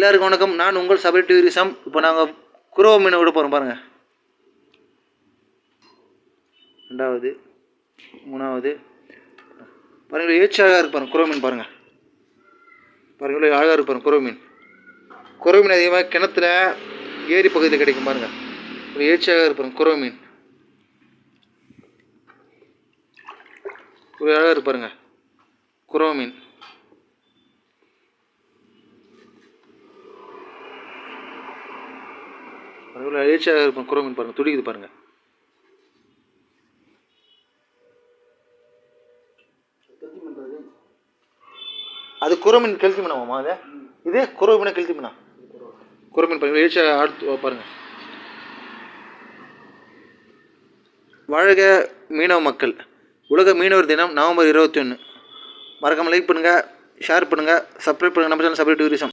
எல்லாருக்கும் வணக்கம். நான் உங்கள் சபரி டூரிசம். இப்போ நாங்கள் குறவ மீனை விட போகிறோம் பாருங்கள். ரெண்டாவது, மூணாவது பாருங்கள். அழகாக இருக்கு பாருங்கள். குறவ மீன் பாருங்கள். பாருங்கள் அழகாக இருக்கு பாருங்கள். குறவ மீன். குறவ மீன் அதிகமாக கிணத்துல ஏரி பகுதியில் கிடைக்கும் பாருங்கள். ஒரு அழகாக இருக்கு பாருங்கள். குறவ மீன் ஒரு அழகாக இருக்கு பாருங்கள். குறவ மீன் எழுச்சியாக இருக்கும். குறவ மீன் பாருங்கள், துடிக்குது பாருங்கள். அது குறவ மீன் கெளுத்தி மீனாமா? அது இது குறவ மீனை கெளுத்தி மீனா? குறவ மீன் பாருங்கள், எழுச்சியாக அடுத்து பாருங்கள். வாழ்க மீனவ மக்கள். உலக மீனவர் தினம் நவம்பர் 21. மறக்காமல் லைக் பண்ணுங்கள், ஷேர் பண்ணுங்கள், சப்ஸ்கிரைப் பண்ணுங்கள். நம்ம சேனல் சபரி டூரிசம்.